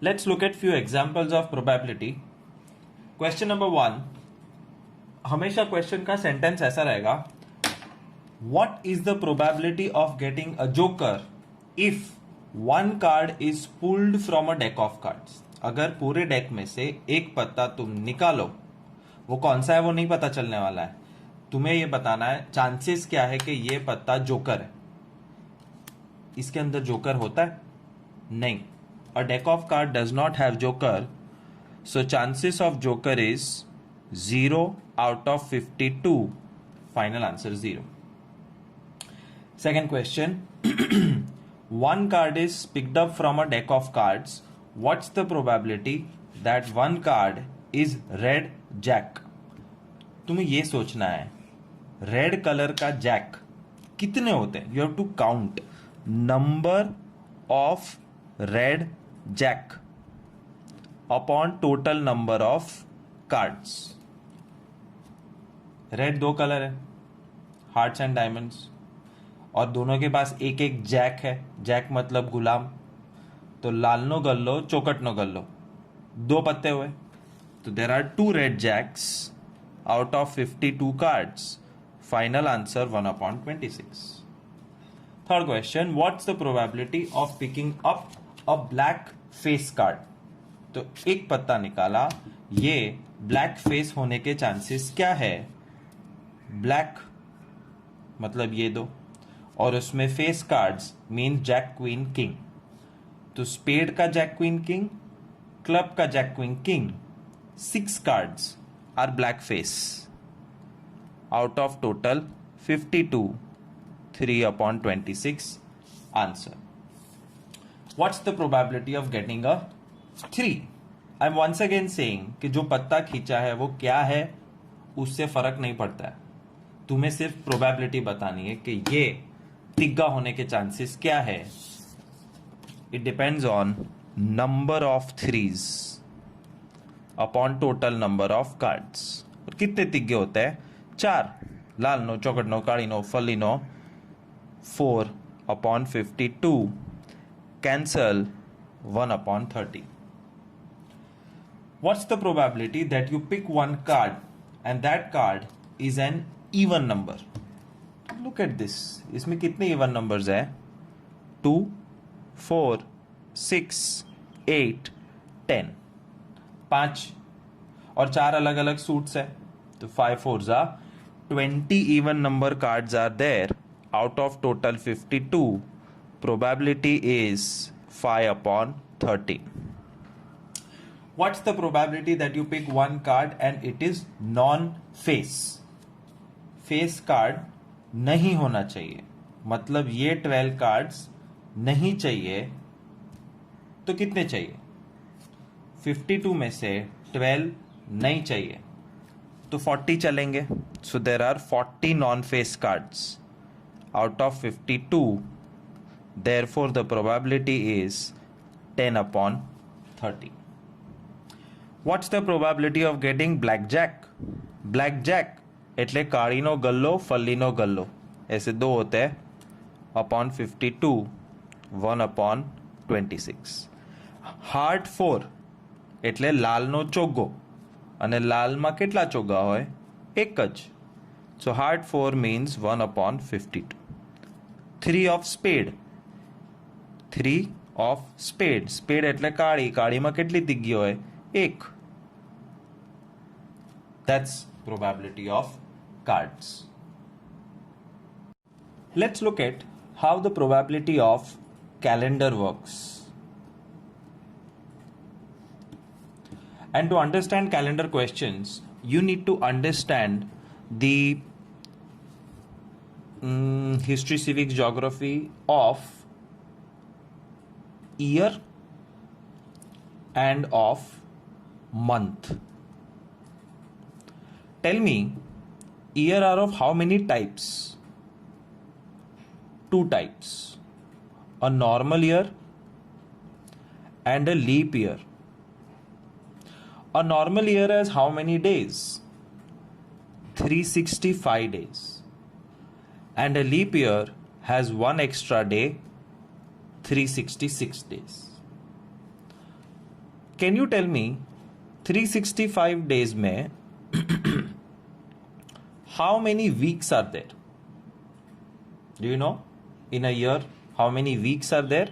Let's look at few examples of probability. Question number 1. हमेशा question का sentence ऐसा रहेगा, What is the probability of getting a joker if one card is pulled from a deck of cards? अगर पूरे deck में से एक पत्ता तुम निकालो, वो कौन सा है वो नहीं पता चलने वाला है, तुम्हें ये बताना है चांसेस क्या है कि ये पत्ता जोकर है. इसके अंदर जोकर होता है? नहीं. A deck of card does not have joker, so chances of joker is 0 out of 52. Final answer 0. Second question. One card is picked up from a deck of cards. What's the probability that one card is red jack? तुम्हें ये सोचना है red colour का Jack कितने होते हैं. You have to count number of red jack upon total number of cards. Red दो colour है, हार्ट्स एंड डायमंड्स, और दोनों के पास एक एक जैक है. जैक मतलब गुलाम. तो लाल नो गल्लो चौकट नो गल्लो, दो पत्ते हुए. तो there are 2 red jacks out of 52 cards. Final answer 1/26. Third question. What's the probability of picking up a black face card? तो एक पत्ता निकाला, ये ब्लैक फेस होने के चांसेस क्या है? ब्लैक मतलब ये दो, और उसमें face cards mean jack queen king. तो स्पेड का जैक क्वीन किंग, क्लब का jack queen king, 6 cards are black face out of total 52. 3/26 answer. What's the probability of getting a 3? I'm once again saying कि जो पत्ता खींचा है वो क्या है उससे फर्क नहीं पड़ता है. तुम्हें सिर्फ probability बतानी है कि ये तिग्गा होने के चांसेस क्या है. It depends on number of threes upon total number of cards. और कितने तिग्गे होते हैं? 4. लाल नो चौकट नो काली नो फली no 4/52. Cancel 1/30. What's the probability that you pick one card and that card is an even number? Look at this. इसमें कितने even numbers है? 2, 4, 6, 8, 10. 5 और 4 अलग अलग सूट्स है. तो 5 4s are 20 even number cards are there out of total 52. Probability is 5/30. What's the probability that you pick one card and it is non-face? Face card नहीं होना चाहिए, मतलब ये 12 कार्ड्स नहीं चाहिए. तो कितने चाहिए? 52 में से 12 नहीं चाहिए तो 40 चलेंगे. So there are 40 non face cards out of 52. Therefore the probability is 10/30. What's the probability of getting blackjack? Blackjack એટલે કાળીનો ગલ્લો ફલ્લીનો ગલ્લો, ऐसे दो होते हैं. अपॉन 52 1/26. હાર્ટ 4 એટલે લાલનો ચોગ્ગો, અને લાલમાં કેટલા ચોગ્ગા હોય? એક જ. સો heart 4 means 1/52. 3 of spade. 3 of spade. spade એટલે કાળી, કાળીમાં કેટલી તિગ્ગી હોય? એક. That's probability of cards. Let's look at how the probability of calendar works. And to understand calendar questions, you need to understand the history, civics, geography of year and of month. Tell me, year are of how many types? 2 types. A normal year and a leap year. A normal year has how many days? 365 days. And a leap year has one extra day, 366 days. Can you tell me 365 days में how many weeks are there? Do you know in a year how many weeks are there?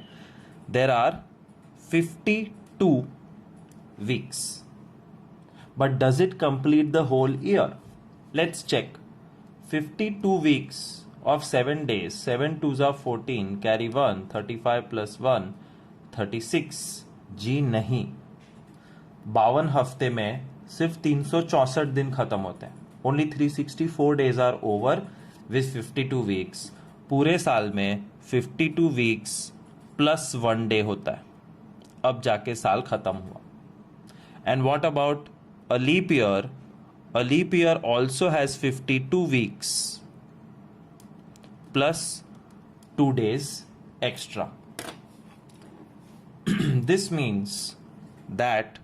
There are 52 weeks. But does it complete the whole year? Let's check. 52 weeks of 7 days. 7 2s are 14. Carry 1. 35 plus 1. 36. जी नहीं. 52 हफ्ते में सिर्फ 364 दिन खत्म होते हैं. Only 364 days are over with 52 weeks. पूरे साल में 52 weeks plus 1 day होता है. अब जाके साल खत्म हुआ. And what about a leap year? A leap year also has 52 weeks plus 2 days extra. This means that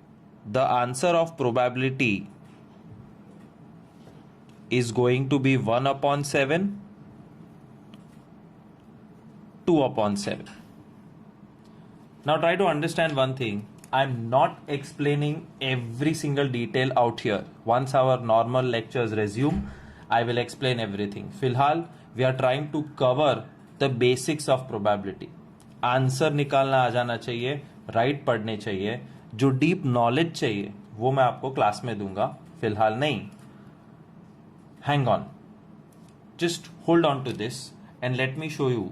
the answer of probability is going to be 1 upon 7, 2 upon 7. Now try to understand one thing. I'm not explaining every single detail out here. Once our normal lectures resume, I will explain everything. फिलहाल we are trying to cover the basics of probability. Answer निकालना आ जाना चाहिए, right पढ़ने चाहिए, जो deep knowledge चाहिए वो मैं आपको क्लास में दूंगा, फिलहाल नहीं. Hang on. Just hold on to this and let me show you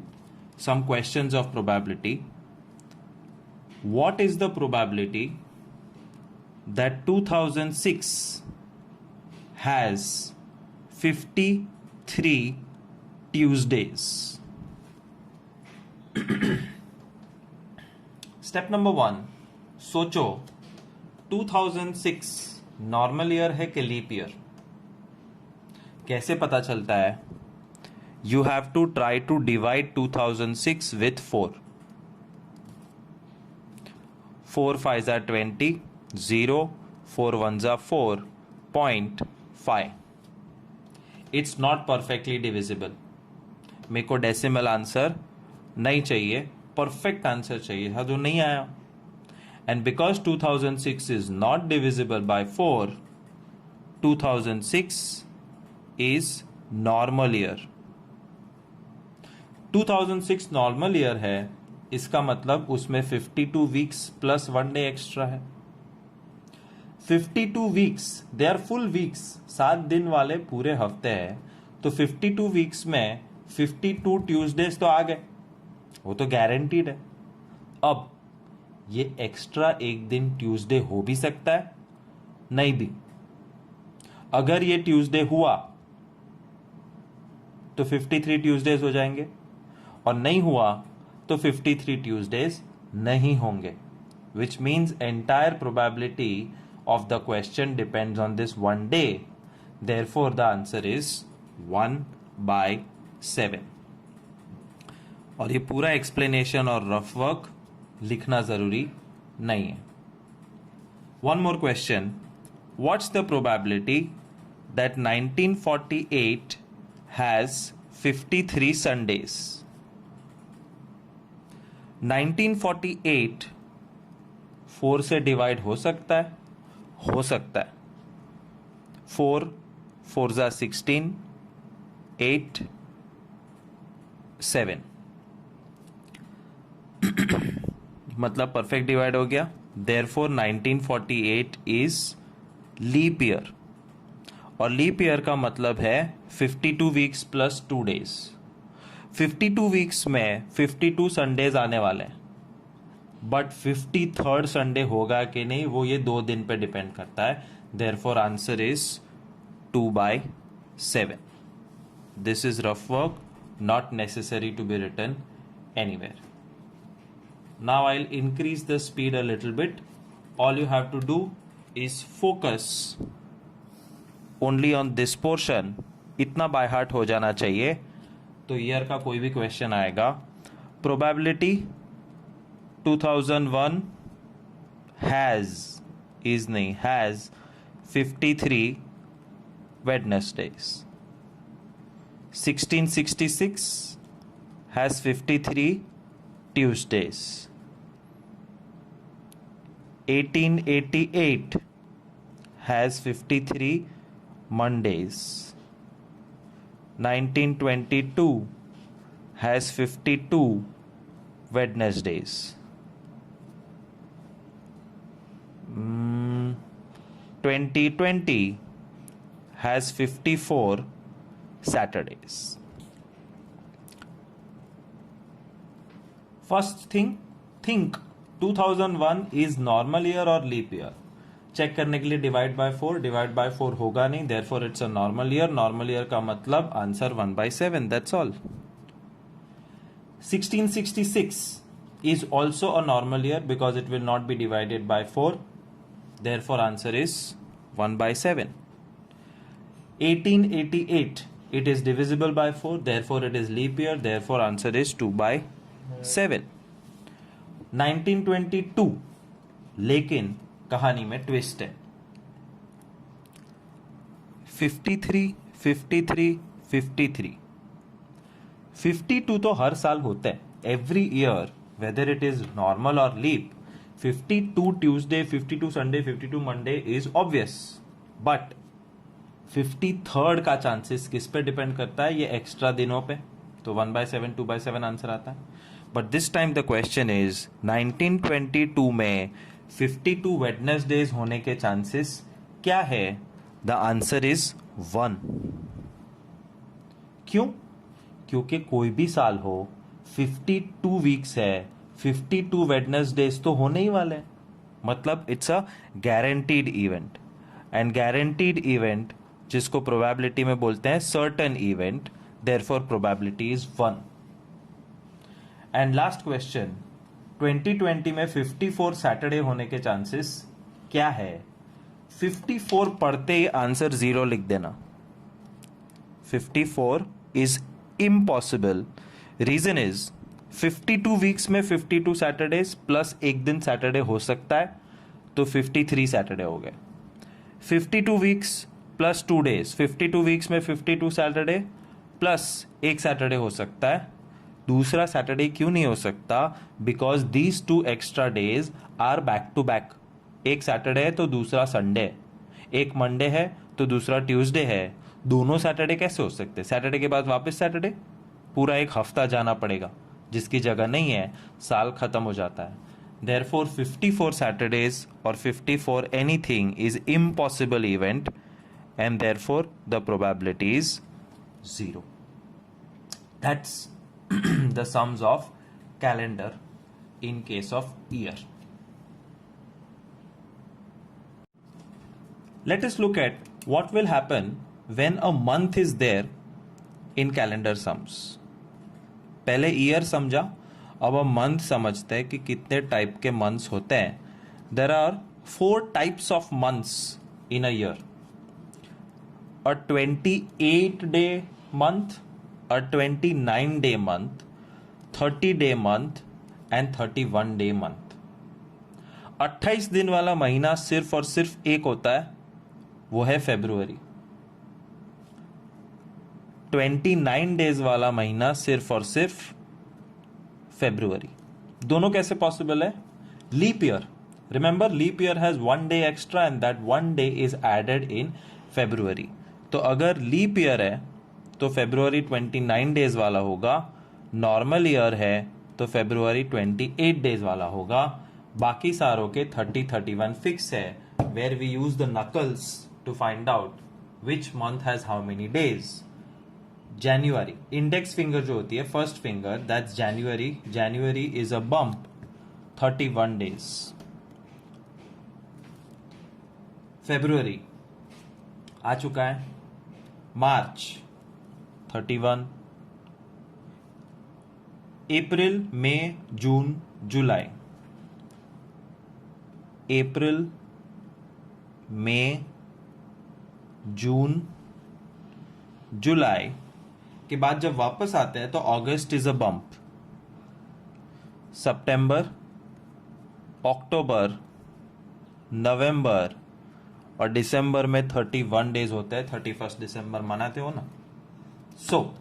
some questions of probability. What is the probability that 2006 has 53 Tuesdays? Step number 1. सोचो 2006 नॉर्मल ईयर है कि लीप ईयर? कैसे पता चलता है? You have to try to divide 2006 with 4. 4 5s are 20, 0, 4 1s are 4, 0.5. It's not perfectly divisible. मेरे को decimal answer नहीं चाहिए, परफेक्ट आंसर चाहिए था जो नहीं आया. And because 2006 is not divisible by 4, 2006 is normal year. 2006 normal year है, इसका मतलब उसमें 52 वीक्स प्लस 1 डे एक्स्ट्रा है. 52 weeks, they are full weeks, 7 दिन वाले पूरे हफ्ते हैं. तो 52 वीक्स में 52 ट्यूसडेज तो आ गए, वो तो गारंटीड है. अब ये एक्स्ट्रा एक दिन ट्यूसडे हो भी सकता है, नहीं भी. अगर ये ट्यूसडे हुआ तो 53 ट्यूसडेज हो जाएंगे, और नहीं हुआ तो 53 ट्यूसडेज नहीं होंगे. Which means entire probability of the question depends on this 1 day. Therefore the answer is 1/7. और ये पूरा एक्सप्लेनेशन और रफ वर्क लिखना जरूरी नहीं है. One more question. What's the probability that 1948 has 53 Sundays? 1948 4 से डिवाइड हो सकता है, हो सकता है. 4 4s are 16, 8 7. मतलब परफेक्ट डिवाइड हो गया. देयरफॉर 1948 इज लीप ईयर, और लीप ईयर का मतलब है 52 वीक्स प्लस 2 डेज. 52 वीक्स में 52 संडेज आने वाले हैं, बट 53rd संडे होगा कि नहीं वो ये 2 दिन पे डिपेंड करता है. Therefore answer is 2/7. This is rough work, not necessary to be written anywhere. Now I'll increase the speed a little bit. All you have to do is focus only on this portion. इतना by heart हो जाना चाहिए. तो year का कोई भी question आएगा, probability 2001 has, is नहीं, has 53 Wednesday's. 1666 has 53 Tuesdays. 1888 has 53 Mondays. 1922 has 52 Wednesdays. 2020 has 54 Saturdays. First thing, think 2001 is normal year or leap year. Check करने के लिए डिवाइड बाय 4 होगा नहीं, therefore it's a normal year का मतलब answer 1/7, that's all. 1666 is also a normal year because it will not be divided by 4, therefore answer is 1/7. 1888, it is divisible by 4, therefore it is leap year, therefore answer is 2/7. 1922, लेकिन कहानी में twist है. 53 53 53 52 तो हर साल होता है, every year, whether it is normal और leap. 52 Tuesday, 52 Sunday, 52 Monday is obvious, but 53rd का चांसेस किस पे डिपेंड करता है? ये एक्स्ट्रा दिनों पे. तो 1/7 2/7 आंसर आता है. But this time the question is 1922 में 52 वेडनेसडेज होने के चांसेस क्या है? The answer is 1. क्यों? क्योंकि कोई भी साल हो, 52 वीक्स है, 52 वेडनेसडेज तो होने ही वाले हैं. मतलब it's a guaranteed event, and guaranteed event जिसको प्रोबेबिलिटी में बोलते हैं certain event, therefore probability is 1. And last question, 2020 में 54 सैटरडे होने के चांसेस क्या है? 54 पढ़ते ही आंसर 0 लिख देना. 54 is impossible. Reason is 52 weeks में 52 सैटरडेज प्लस एक दिन सैटरडे हो सकता है, तो 53 सैटरडे हो गए. 52 वीक्स प्लस 2 डेज, 52 वीक्स में 52 सैटरडे प्लस एक सैटरडे हो सकता है. दूसरा सैटरडे क्यों नहीं हो सकता? Because these 2 extra days are back to back. एक सैटरडे है तो दूसरा संडे, एक मंडे है तो दूसरा ट्यूसडे है. दोनों सैटरडे कैसे हो सकते? सैटरडे के बाद वापस सैटरडे, पूरा एक हफ्ता जाना पड़ेगा, जिसकी जगह नहीं है, साल खत्म हो जाता है. देयरफॉर 54 सैटरडेज और 54 anything is impossible event, and therefore the probability is 0. That's the sums of calendar in case of year. Let us look at what will happen when a month is there in calendar sums. पहले year समझा, अब हम month समझते हैं कि कितने type के months होते हैं. There are 4 types of months in a year. A 28-day month, a 29-day month, 30-day month and 31-day month. 28 दिन वाला महीना सिर्फ और सिर्फ एक होता है, वो है फरवरी. 29 डेज वाला महीना सिर्फ और सिर्फ फरवरी. दोनों कैसे पॉसिबल है? Leap year. Remember, leap year has 1 day extra and that 1 day is added in February. तो अगर लीप ईयर है तो फरवरी 29 डेज वाला होगा. नॉर्मल ईयर है तो फरवरी 28 डेज वाला होगा. बाकी सारों के 30 31 फिक्स है, where we use the knuckles to find out which month has how many days. January, index finger जो होती है, first finger, that's January. January is a bump, 31 days. फरवरी आ चुका है. मार्च 31. अप्रैल, मई, जून, जुलाई. अप्रैल, मई, जून, जुलाई के बाद जब वापस आते हैं तो अगस्त इज अ बम्प. सितंबर, अक्टूबर, नवंबर और दिसंबर में 31 डेज होते हैं. 31 दिसंबर मनाते हो ना. सो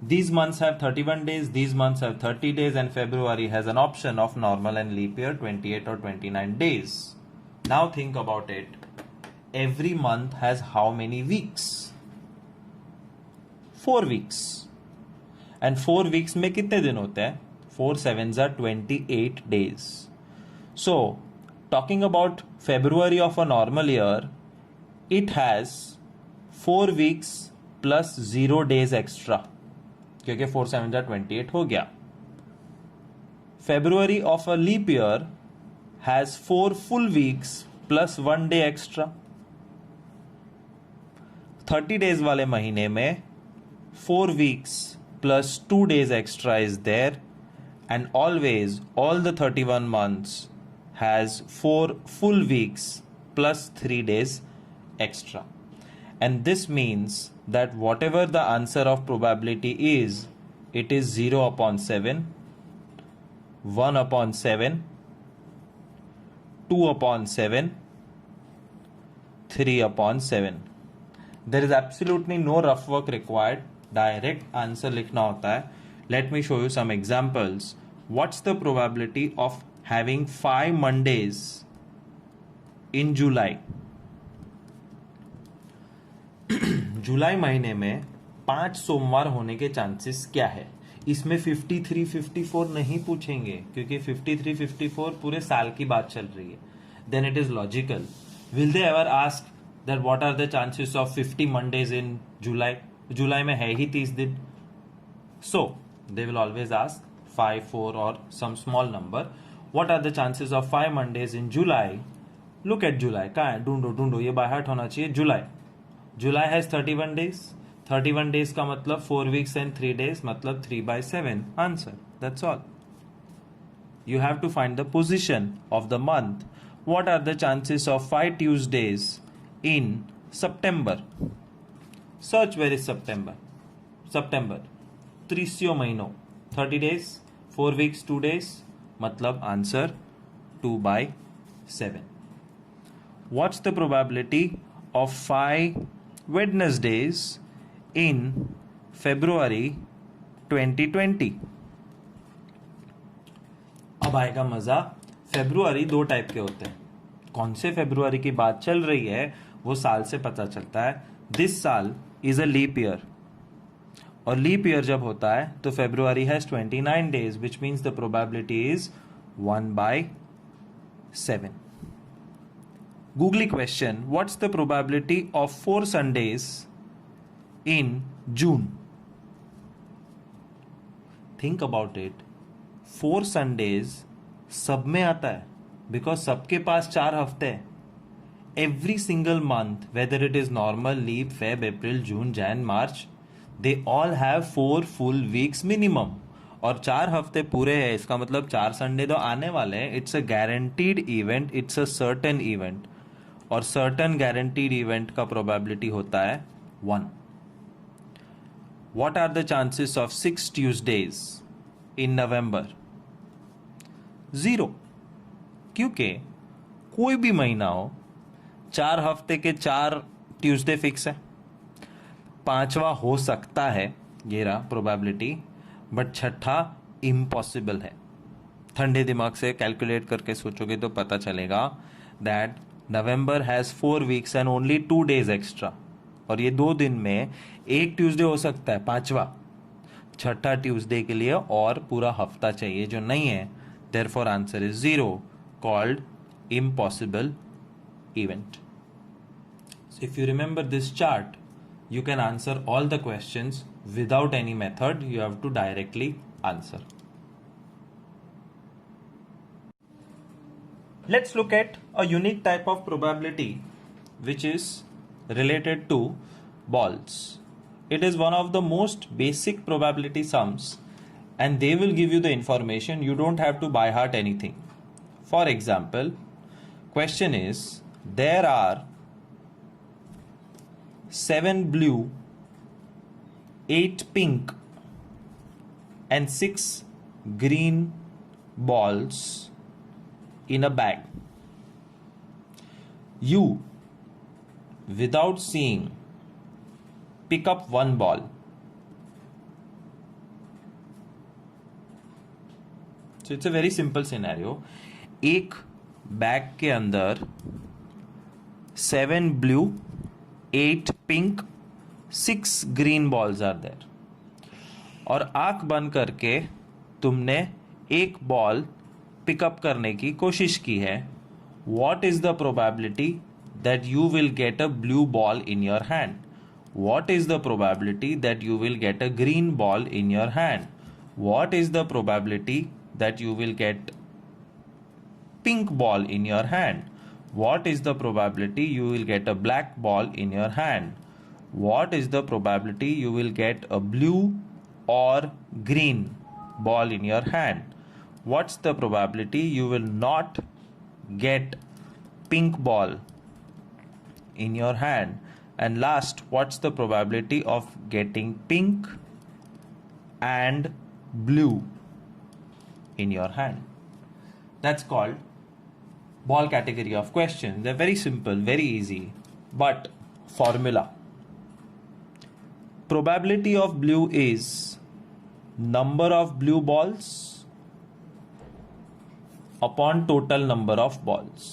These months have 31 days, these months have 30 days, and February has an option of normal and leap year 28 or 29 days. Now think about it. Every month has how many weeks? 4 weeks. And 4 weeks में कितने दिन होते हैं? 4 sevens are 28 days. So, talking about February of a normal year, it has 4 weeks plus 0 days extra. क्योंकि 4 sevens are 28 हो गया. February of a leap year has 4 full weeks plus 1 day extra. 30 days वाले महीने में 4 weeks plus 2 days extra is there, and always all the 31 months has 4 full weeks plus 3 days extra. And this means that whatever the answer of probability is, it is 0 upon 7, 1 upon 7, 2 upon 7, 3 upon 7. There is absolutely no rough work required. Direct answer लिखना होता है. Let me show you some examples. What's the probability of having 5 Mondays in July? जुलाई महीने में 5 सोमवार होने के chances क्या है? इसमें 53, 54 नहीं पूछेंगे क्योंकि 53, 54 पूरे साल की बात चल रही है. Then it is logical. Will they ever ask that what are the chances of 50 Mondays in July? जुलाई में है ही 30 दिन. So they will always ask 5, 4 or some small number. What are the chances of 5 Mondays in July? Look at July. कहाँ है? ढूंढो ये by heart होना चाहिए. July has 31 days. 31 days का मतलब 4 weeks and 3 days, मतलब 3/7. Answer. That's all. You have to find the position of the month. What are the chances of 5 Tuesdays in September? Search where is September. September. 30 महीनों. 30 days, 4 weeks, 2 days, मतलब answer 2/7. What's the probability of 5 Wednesdays in February 2020? अब आएगा मजा. February 2 type के होते हैं. कौन से फेब्रुआरी की बात चल रही है वो साल से पता चलता है. दिस साल इज अ लीप ईयर, और लीप ईयर जब होता है तो February has 29 days, which means the probability is 1/7. Googly question, what's the probability of 4 Sundays in June? Think about it. 4 Sundays सब में आता है because सबके पास 4 हफ्ते हैं. Every single month, whether it is normal, leap, Feb, April, June, Jan, March, they all have 4 full weeks minimum. और 4 हफ्ते पूरे हैं, इसका मतलब 4 संडे तो आने वाले हैं. It's a guaranteed event, it's a certain event, और सर्टेन गारंटीड इवेंट का प्रोबेबिलिटी होता है 1. What are the chances of 6 Tuesdays in November? 0. क्योंकि कोई भी महीना हो 4 हफ्ते के 4 ट्यूसडे फिक्स है. 5वां हो सकता है, ये रहा प्रोबेबिलिटी, बट 6ठा इम्पॉसिबल है. ठंडे दिमाग से कैलकुलेट करके सोचोगे तो पता चलेगा that November has 4 weeks and only 2 days extra. और ये 2 दिन में एक ट्यूसडे हो सकता है 5वां. 6ठा ट्यूसडे के लिए और पूरा हफ्ता चाहिए जो नहीं है. Therefore answer is 0, called impossible event. If you remember this chart, you can answer all the questions without any method. You have to directly answer. Let's look at a unique type of probability which is related to balls. It is one of the most basic probability sums, and they will give you the information. You don't have to by heart anything. For example, question is, there are 7 blue, 8 pink and 6 green balls in a bag. You, without seeing, pick up one ball. So it's a very simple scenario. एक bag के अंदर 7 blue, 8 pink, 6 green balls are there. और आंख बंद करके तुमने एक ball pickup करने की कोशिश की है. What is the probability that you will get a blue ball in your hand? What is the probability that you will get a green ball in your hand? What is the probability that you will get pink ball in your hand? What is the probability you will get a black ball in your hand? What is the probability you will get a blue or green ball in your hand? What's the probability you will not get pink ball in your hand? And last, what's the probability of getting pink and blue in your hand? That's called ball category of questions. They're very simple, very easy. But formula. Probability of blue is number of blue balls upon total number of balls.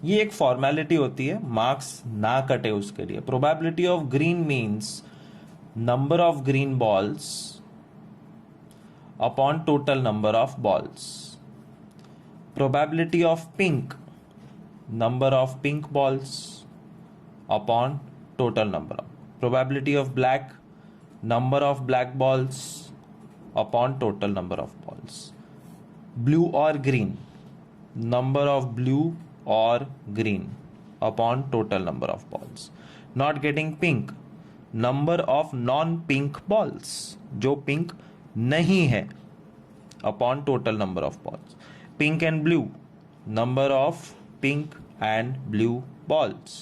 ये एक formality होती है, marks ना कटे उसके लिए. Probability of green means number of green balls upon total number of balls. Probability of pink, number of pink balls upon total number of. Probability of black, number of black balls upon total number of balls. Blue or green, number of blue or green upon total number of balls. Not getting pink, number of non-pink balls, जो pink नहीं है, upon total number of balls. Pink and blue, number of pink and blue balls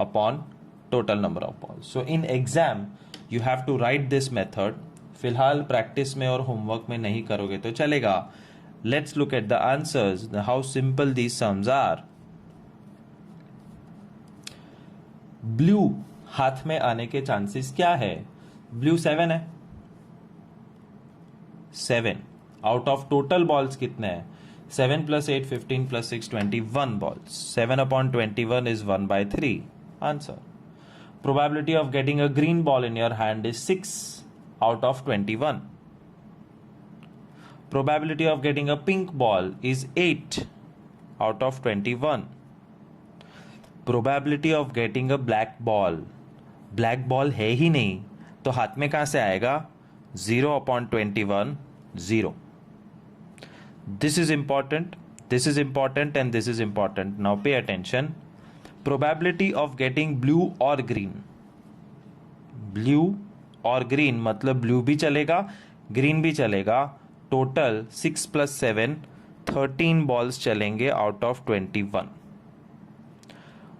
upon total number of balls. So in exam you have to write this method. फिलहाल practice में और homework में नहीं करोगे तो चलेगा. Let's look at the answers, how simple these sums are. Blue हाथ में आने के चांसेस क्या है? Blue 7 है. 7 आउट ऑफ टोटल बॉल्स कितने हैं? 7 plus 8 15 plus 6 21 balls. 7 upon 21 is 1 by 3. Answer. Probability of getting a green ball in your hand is 6 out of 21. Probability of getting a pink ball is 8 out of 21. Probability of getting a black ball. Black ball है ही नहीं तो हाथ में कहां से आएगा? 0 upon 21 0. This is important, this is important, and this is important. Now pay attention. Probability of getting blue or green. Blue or green मतलब blue भी चलेगा, green भी चलेगा. Total 6 plus 7 13 balls चलेंगे out of 21.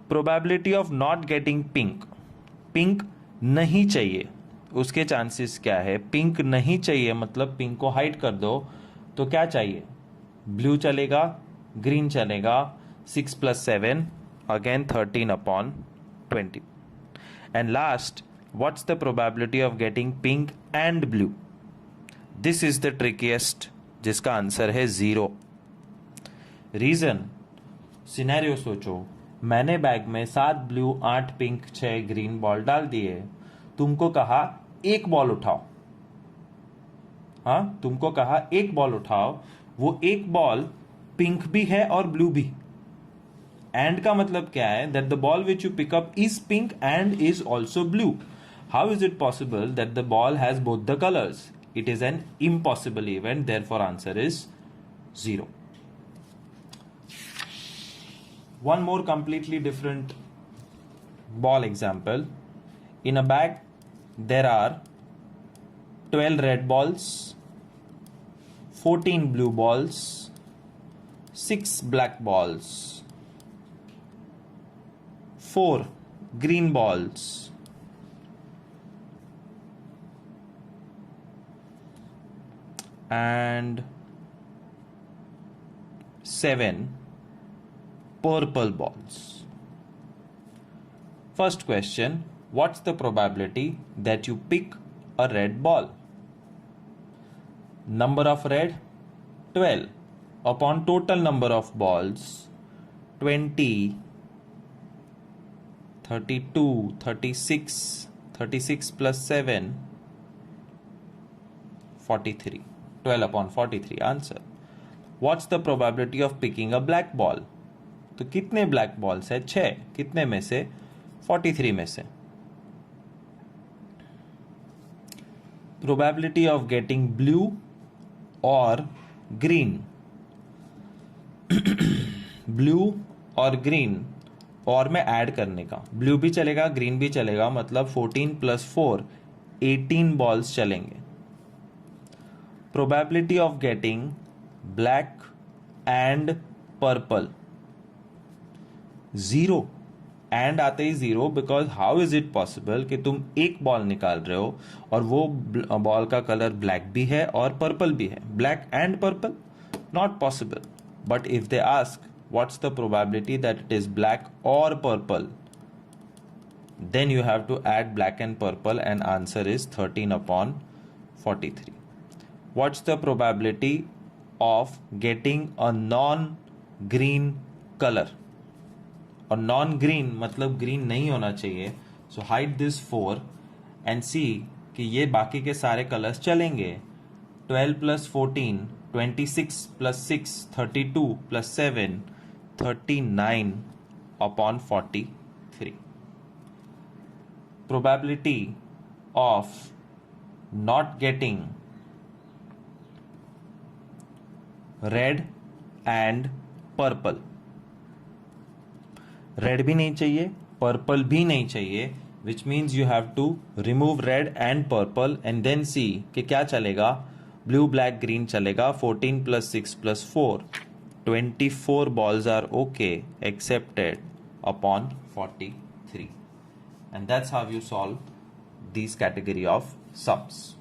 Probability of not getting pink. Pink नहीं चाहिए, उसके chances क्या है? पिंक नहीं चाहिए मतलब पिंक को हाइड कर दो, तो क्या चाहिए? ब्लू चलेगा, ग्रीन चलेगा. 6 plus 7 again 13 upon 20. And last, what's the probability of getting pink and blue? This is the trickiest, जिसका आंसर है 0. रीजन, सिनेरियो सोचो. मैंने बैग में 7 ब्लू 8 पिंक 6 ग्रीन बॉल डाल दिए. तुमको कहा एक बॉल उठाओ. हाँ, तुमको कहा एक बॉल उठाओ. वो एक बॉल पिंक भी है और ब्लू भी. एंड का मतलब क्या है? That the ball which you pick up is pink and is also blue. How is it possible that the ball has both the colours? It is an impossible event. Therefore answer is 0. One more completely different ball example. In a bag there are 12 red balls, 14 blue balls, 6 black balls, 4 green balls, and 7 purple balls. First question, what's the probability that you pick a red ball? Number of red 12 upon total number of balls 20, 32, 36 plus 7 43. 12 upon 43 answer. What's the probability of picking a black ball? तो कितने black balls है? 6. कितने में से? 43 में से. Probability of getting blue or green. Blue और green और में ऐड करने का. ब्लू भी चलेगा, ग्रीन भी चलेगा, मतलब 14 plus 4 18 बॉल्स चलेंगे. Probability of getting black and purple 0. And आते ही 0 because how is it possible कि तुम एक बॉल निकाल रहे हो और वो बॉल का कलर ब्लैक भी है और पर्पल भी है. Black and purple not possible. But if they ask what's the probability that it is black और purple, then you have to add black and purple and answer is 13 upon 43. What's the probability of getting a non-green color? और non green मतलब green नहीं होना चाहिए. सो hide this 4 and सी कि ये बाकी के सारे कलर्स चलेंगे. 12 plus 14 26 plus 6 32 plus 7 39 upon 43. Probability of not getting red and purple. Red भी नहीं चाहिए, पर्पल भी नहीं चाहिए, which means you have to remove red and purple and then see कि क्या चलेगा. ब्लू ब्लैक ग्रीन चलेगा. 14 plus 6 plus 4 24 balls are okay accepted upon 43. And that's how you solve these category of sums.